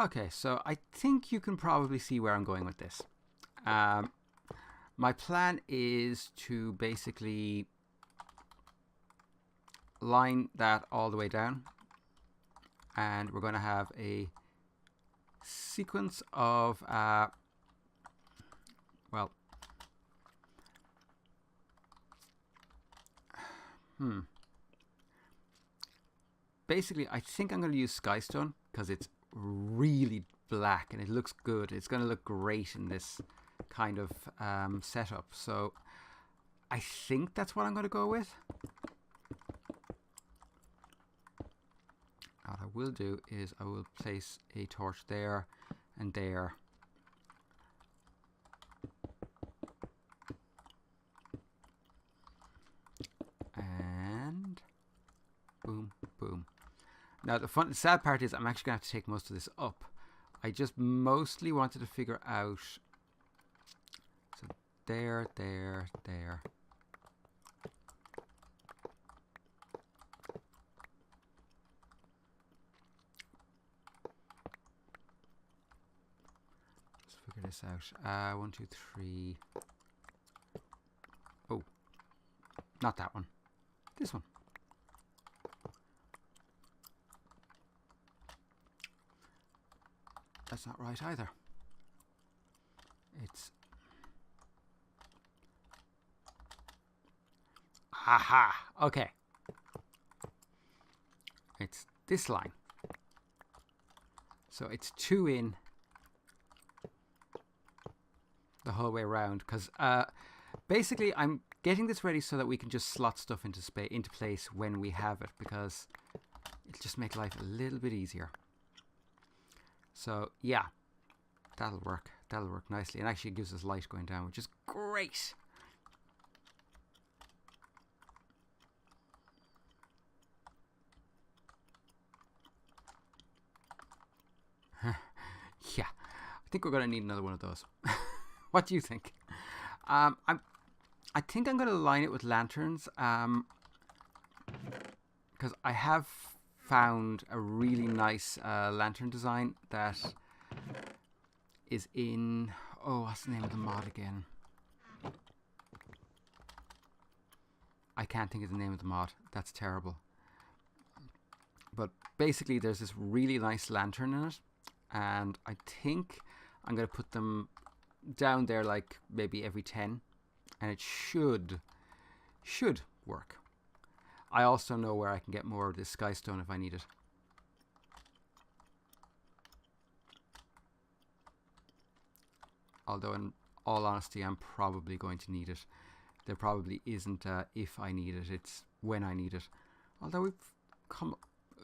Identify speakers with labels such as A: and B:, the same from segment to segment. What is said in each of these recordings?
A: Okay, so I think you can probably see where I'm going with this. My plan is to basically line that all the way down, and we're going to have a sequence of well, basically I think I'm going to use Skystone because it's really black and it looks good. It's going to look great in this kind of setup, so I think that's what I'm going to go with. What I will do is I will place a torch there and there. And boom, boom. Now the sad part is I'm actually going to have to take most of this up. I just mostly wanted to figure out. So there, there, there. Figure this out. 1, 2, 3. Oh, not that one. This one. That's not right either. It's aha. Okay. It's this line. So it's 2 in the whole way around, because basically I'm getting this ready so that we can just slot stuff into place when we have it, because it'll just make life a little bit easier. So yeah, that'll work nicely, and actually it gives us light going down, which is great. Yeah, I think we're going to need another one of those. What do you think? I think I'm going to line it with lanterns, because I have found a really nice lantern design that is in, oh, what's the name of the mod again? I can't think of the name of the mod. That's terrible. But basically there's this really nice lantern in it, and I think I'm going to put them down there like maybe every 10, and it should work. I also know where I can get more of this Skystone if I need it. Although in all honesty I'm probably going to need it. There probably isn't if I need it, it's when I need it. Although we've come,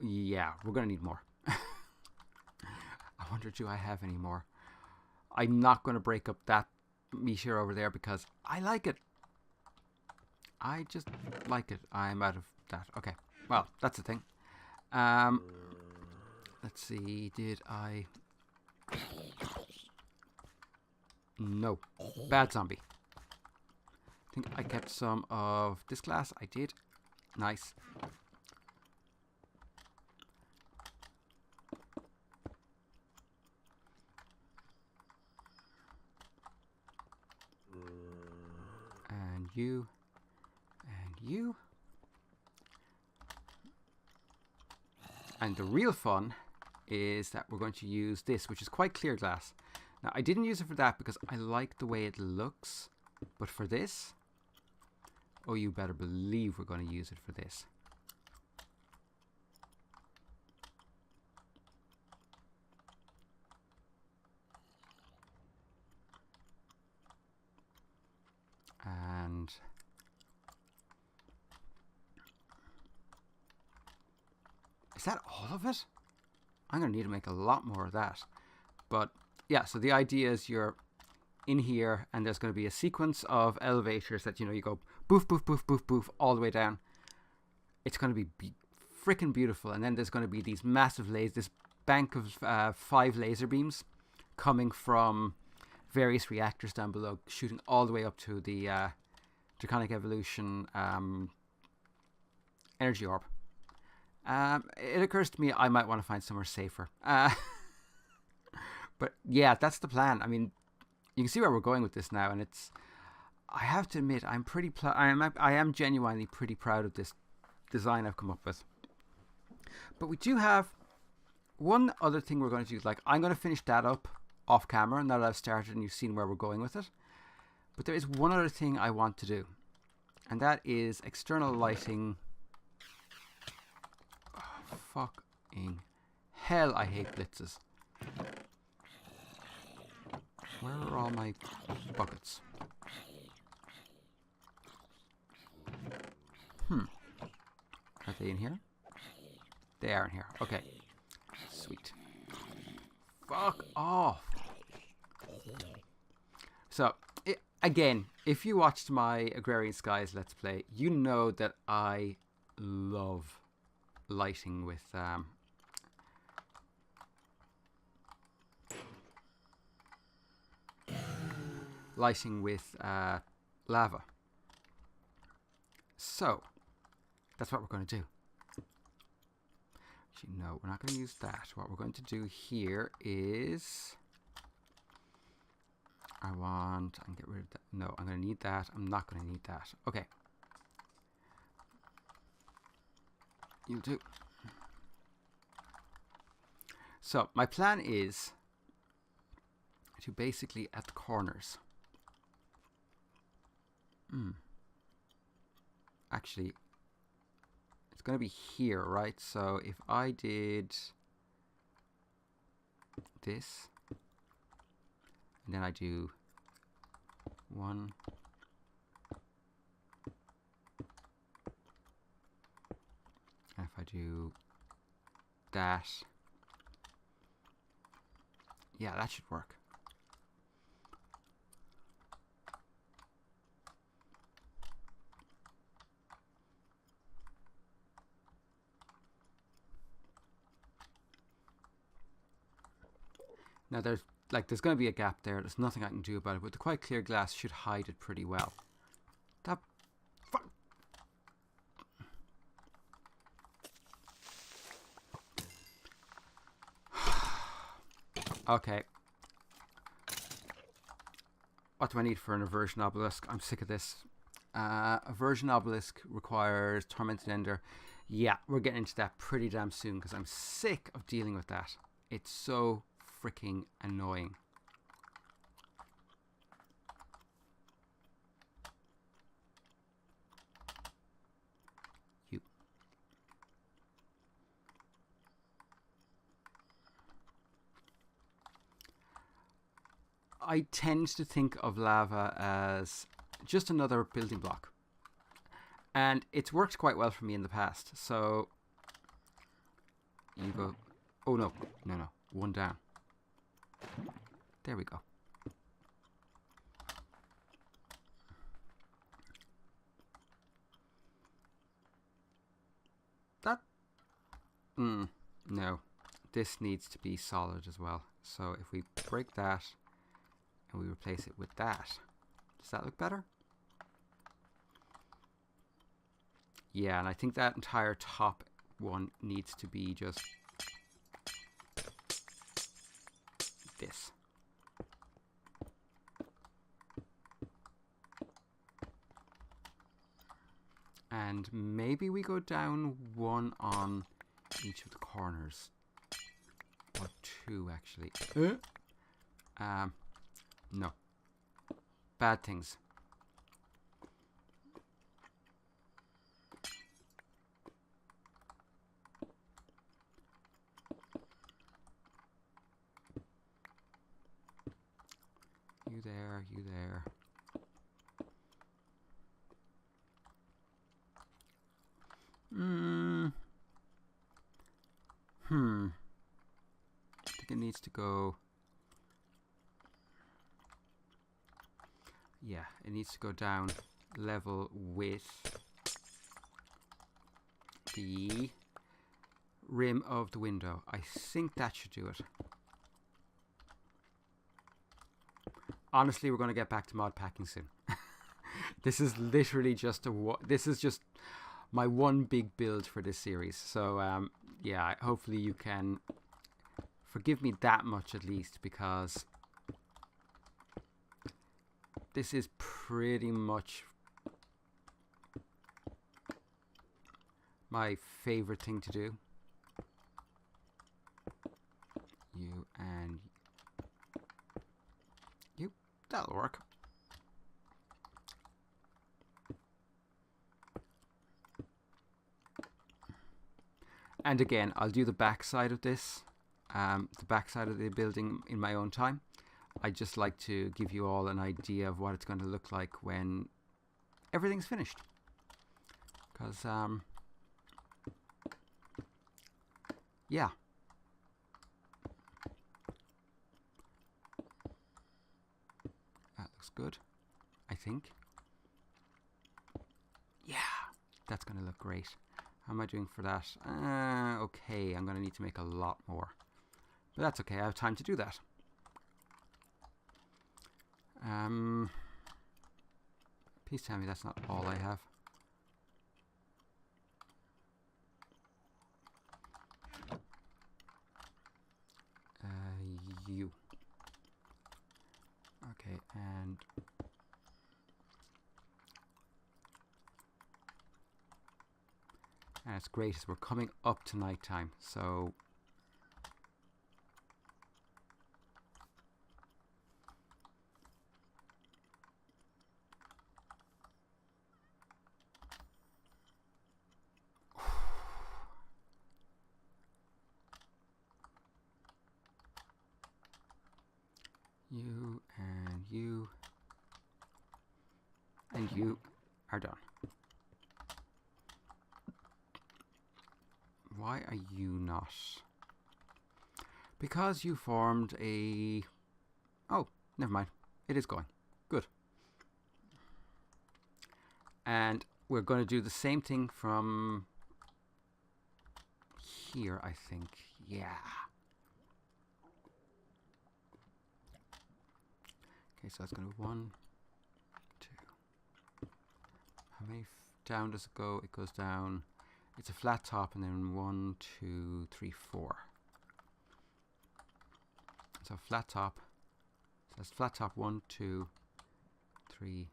A: yeah, we're going to need more. I wonder, do I have any more? I'm not going to break up that meteor over there because I like it. I just like it. I'm out of that. Okay. Well, that's the thing. Let's see. Did I? No. Bad zombie. I think I kept some of this glass. I did. Nice. And you. And you. And the real fun is that we're going to use this, which is quite clear glass. Now, I didn't use it for that because I like the way it looks. But for this, oh, you better believe we're going to use it for this. And is that all of it? I'm going to need to make a lot more of that. But yeah, so the idea is you're in here and there's going to be a sequence of elevators that, you know, you go boof, boof, boof, boof, boof all the way down. It's going to be freaking beautiful. And then there's going to be these massive lasers, this bank of 5 laser beams coming from various reactors down below, shooting all the way up to the Draconic Evolution energy orb. It occurs to me I might want to find somewhere safer. But yeah, that's the plan. I mean, you can see where we're going with this now, and it's. I have to admit, I am genuinely pretty proud of this design I've come up with. But we do have one other thing we're going to do. Like, I'm going to finish that up off camera now that I've started and you've seen where we're going with it. But there is one other thing I want to do, and that is external lighting. Oh, fucking hell, I hate blitzes. Where are all my buckets? Are they in here? They are in here. Okay. Sweet. Fuck off. So, again, if you watched my Agrarian Skies Let's Play, you know that I love lighting with lava. So, that's what we're going to do. Actually, no, we're not going to use that. What we're going to do here is... I can get rid of that. No, I'm going to need that. I'm not going to need that. Okay. You'll do. So, my plan is to basically at the corners. Actually, it's going to be here, right? So if I did this, and then I do 1, and if I do that, yeah, that should work. Now there's going to be a gap there. There's nothing I can do about it, but the quite clear glass should hide it pretty well. That okay. What do I need for an Aversion Obelisk? I'm sick of this. Aversion Obelisk requires Tormented Ender. Yeah, we're getting into that pretty damn soon because I'm sick of dealing with that. It's so freaking annoying. I tend to think of lava as just another building block. And it's worked quite well for me in the past. So you go, oh no, no, one down. There we go. That, no, this needs to be solid as well. So if we break that and we replace it with that, does that look better? Yeah, and I think that entire top one needs to be just this. And maybe we go down one on each of the corners. Or two, actually. No. Bad things. You there, you there. I think it needs to go. Yeah, it needs to go down level with the rim of the window. I think that should do it. Honestly, we're going to get back to mod packing soon. This is literally just this is just my one big build for this series. So yeah, hopefully you can forgive me that much at least, because this is pretty much my favorite thing to do. You and you. That'll work. And again, I'll do the back side of this, the back side of the building in my own time. I just like to give you all an idea of what it's going to look like when everything's finished. Because, yeah. That looks good, I think. Yeah, that's going to look great. How am I doing for that? Okay, I'm going to need to make a lot more. But that's okay, I have time to do that. Please tell me that's not all I have. You. Okay, and it's great as we're coming up to nighttime, so you and you and you are done. Why are you not? Because you formed a... Oh, never mind. It is going. Good. And we're going to do the same thing from here, I think. Yeah. Okay, so that's going to be 1, 2. How many down does it go? It goes down... It's a flat top, and then 1, 2, 3, 4. So flat top. So that's flat top 1, 2, 3,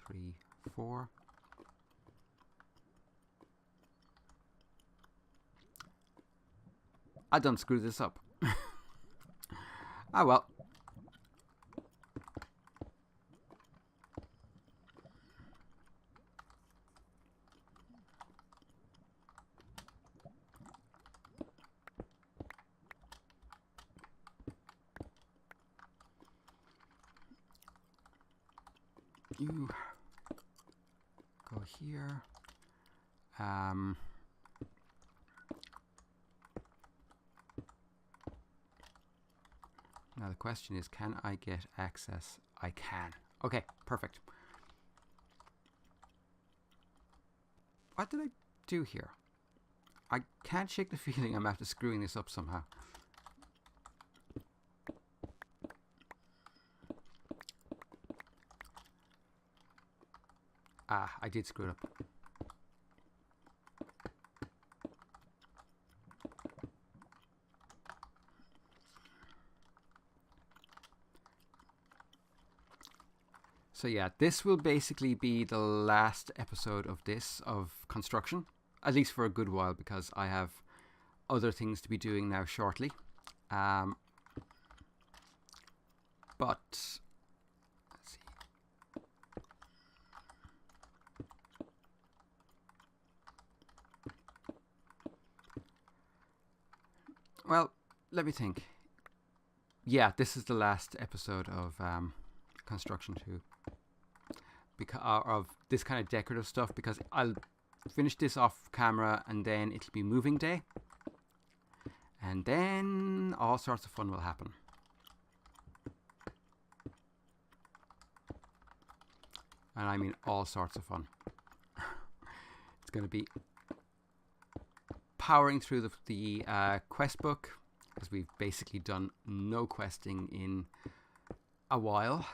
A: 3, 4. I done screwed this up. Ah well. You go here. Now the question is, can I get access? I can. Okay, perfect. What did I do here? I can't shake the feeling I'm after screwing this up somehow. Ah, I did screw it up. So yeah, this will basically be the last episode of this, of construction, at least for a good while, because I have other things to be doing now shortly. But let's see. Well, let me think. Yeah, this is the last episode of construction too, because of this kind of decorative stuff, because I'll finish this off camera and then it'll be moving day, and then all sorts of fun will happen. And I mean all sorts of fun. It's going to be powering through the quest book, because we've basically done no questing in a while.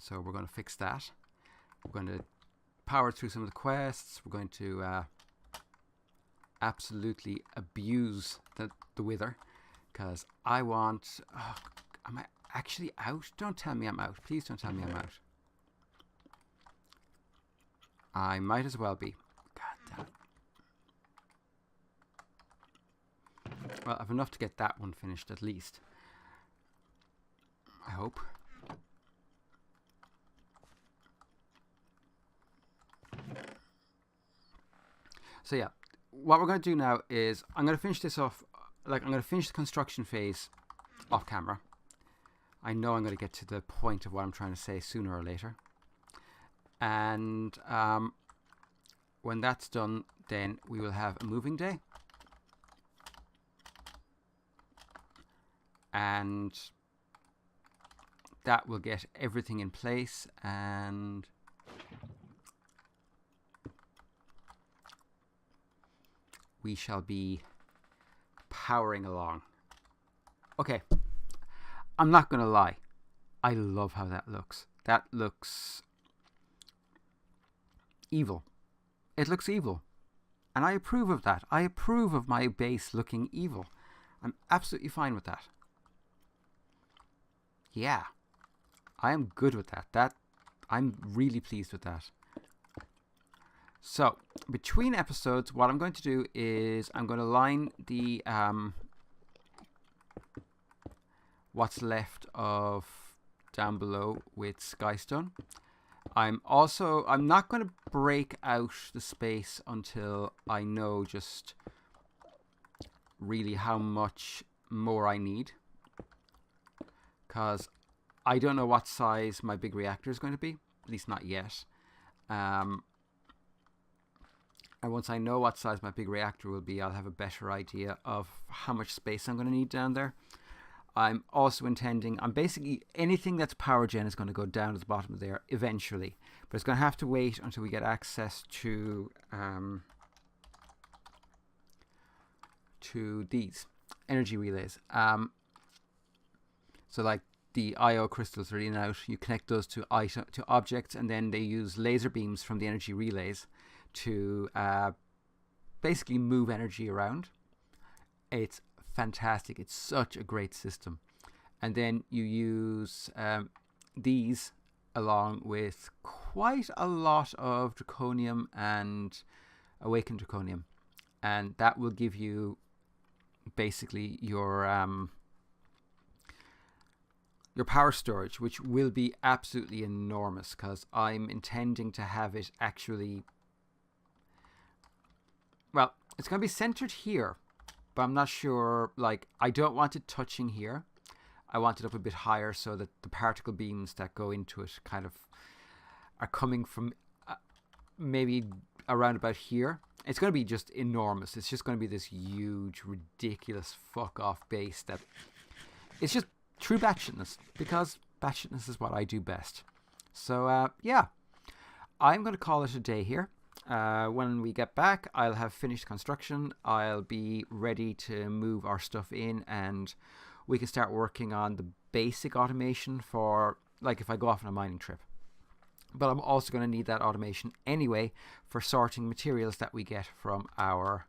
A: So we're going to fix that. We're going to power through some of the quests. We're going to absolutely abuse the wither, because I want... Oh, am I actually out? Don't tell me I'm out. Please don't tell me I'm out. I might as well be. God damn it. Well, I've enough to get that one finished at least. I hope. So yeah, what we're going to do now is I'm going to finish this off. Like, I'm going to finish the construction phase off camera. I know I'm going to get to the point of what I'm trying to say sooner or later. And when that's done, then we will have a moving day. And that will get everything in place, and we shall be powering along. Okay, I'm not going to lie. I love how that looks. That looks evil. It looks evil. And I approve of that. I approve of my base looking evil. I'm absolutely fine with that. Yeah. I am good with that. I'm really pleased with that. So, between episodes, what I'm going to do is I'm going to line the what's left of down below with skystone. I'm not going to break out the space until I know just really how much more I need, because I don't know what size my big reactor is going to be, at least not yet. And once I know what size my big reactor will be, I'll have a better idea of how much space I'm going to need down there. I'm also intending, basically anything that's power gen is going to go down to the bottom of there eventually. But it's going to have to wait until we get access to these energy relays. So like the IO crystals are in and out. You connect those to objects, and then they use laser beams from the energy relays to basically move energy around. It's fantastic. It's such a great system. And then you use these along with quite a lot of draconium and awakened draconium, and that will give you basically your power storage, which will be absolutely enormous, because I'm intending to have it actually, well, it's going to be centered here, but I'm not sure, like, I don't want it touching here. I want it up a bit higher so that the particle beams that go into it kind of are coming from maybe around about here. It's going to be just enormous. It's just going to be this huge, ridiculous fuck off base that it's just true batshitness, because batshitness is what I do best. So yeah, I'm going to call it a day here. When we get back, I'll have finished construction. I'll be ready to move our stuff in, and we can start working on the basic automation for, like, if I go off on a mining trip. But I'm also going to need that automation anyway for sorting materials that we get from our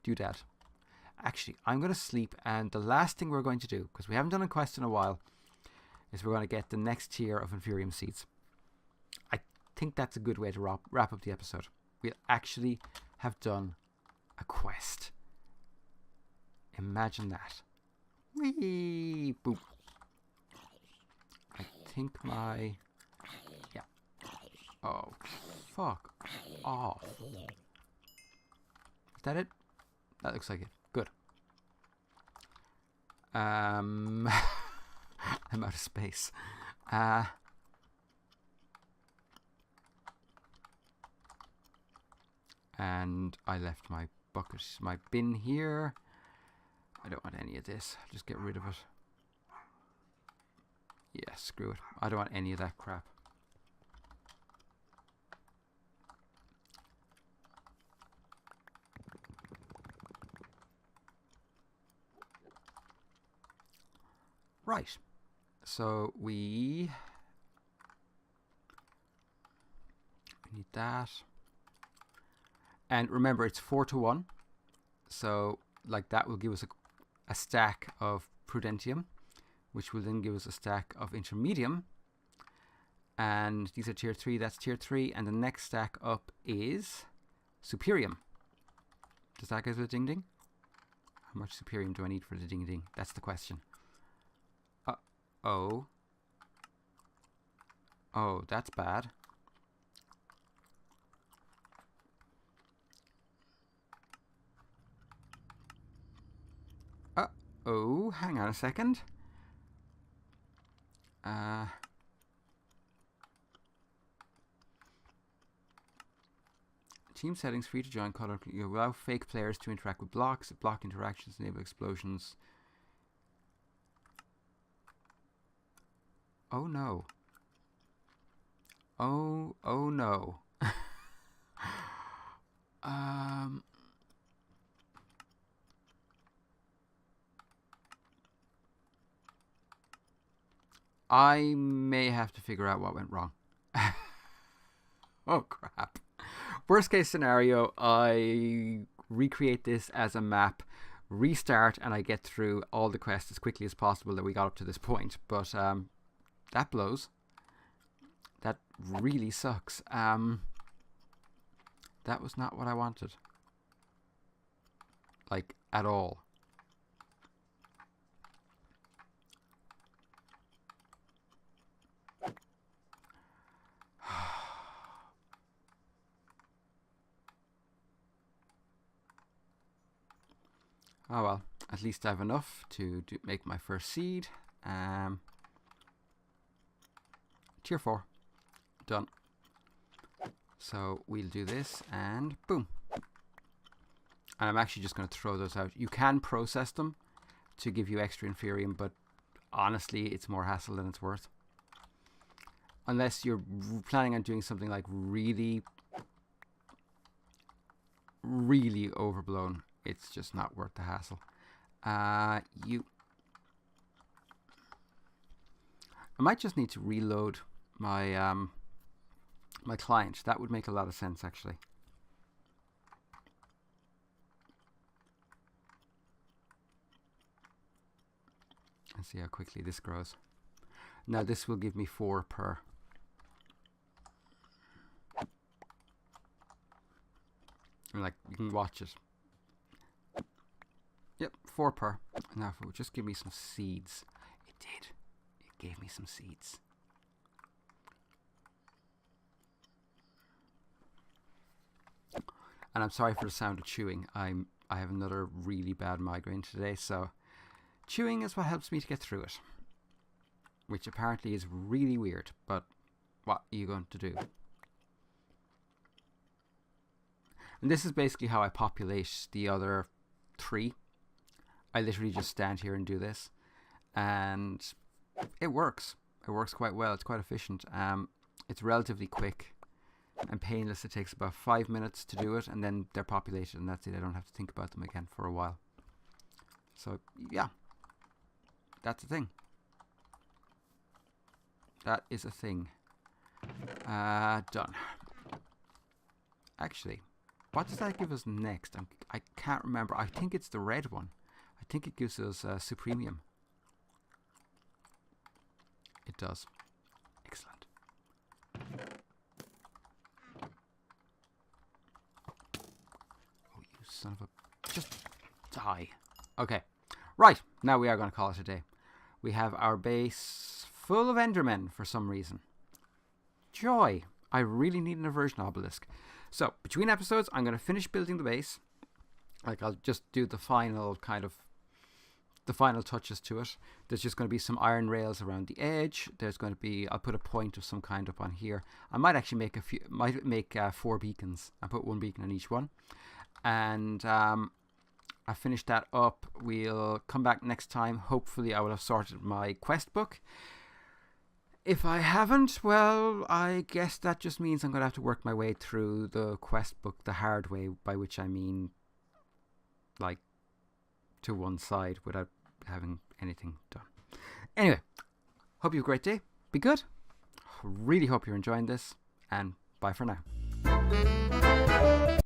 A: doodad. Actually, I'm going to sleep, and the last thing we're going to do, because we haven't done a quest in a while, is we're going to get the next tier of Inferium seeds. I think that's a good way to wrap up the episode. We'll actually have done a quest. Imagine that. Whee! Boop. I think my... Yeah. Oh, fuck off. Is that it? That looks like it. Good. I'm out of space. And I left my bucket, my bin here. I don't want any of this. I'll just get rid of it. Yeah, screw it. I don't want any of that crap. Right. So we that. And remember, it's 4-to-1. So, like, that will give us a stack of Prudentium, which will then give us a stack of Intermedium. And these are tier 3, that's tier 3. And the next stack up is Superium. Does that give us a ding ding? How much Superium do I need for the ding ding? That's the question. Oh. Oh, that's bad. Oh, hang on a second. Team settings, free to join color. You allow fake players to interact with blocks. Block interactions, enable explosions. Oh no. Oh no. I may have to figure out what went wrong. Oh crap. Worst case scenario, I recreate this as a map, restart, and I get through all the quests as quickly as possible that we got up to this point. But that blows. That really sucks. That was not what I wanted. Like, at all. Oh well, at least I have enough to make my first seed. Tier 4. Done. So we'll do this and boom. And I'm actually just going to throw those out. You can process them to give you extra Inferium, but honestly, it's more hassle than it's worth. Unless you're planning on doing something like really, really overblown. It's just not worth the hassle. I might just need to reload my my client. That would make a lot of sense, actually. Let's see how quickly this grows. Now this will give me 4 per. And like, you can watch it. Yep, 4 per. Now if it would just give me some seeds. It did. It gave me some seeds. And I'm sorry for the sound of chewing. I have another really bad migraine today, so chewing is what helps me to get through it. Which apparently is really weird, but what are you going to do? And this is basically how I populate the other 3. I literally just stand here and do this, and it works. It works quite well. It's quite efficient. It's relatively quick and painless. It takes about 5 minutes to do it, and then they're populated, and that's it. I don't have to think about them again for a while. So yeah, that's a thing. That is a thing. Done. Actually, what does that give us next? I can't remember. I think it's the red one. I think it gives us Supremium. It does. Excellent. Oh, you son of a... Just die. Okay. Right. Now we are going to call it a day. We have our base full of Endermen for some reason. Joy. I really need an Aversion Obelisk. So, between episodes, I'm going to finish building the base. Like, I'll just do the final kind of... the final touches to it. There's just going to be some iron rails around the edge. There's going to be... I'll put a point of some kind up on here. I might actually make 4 beacons. I put 1 beacon on each one. And I finish that up. We'll come back next time. Hopefully I will have sorted my quest book. If I haven't, well, I guess that just means I'm going to have to work my way through the quest book the hard way, by which I mean, like, to one side without having anything done. Anyway, hope you have a great day. Be good. Really hope you're enjoying this, and bye for now.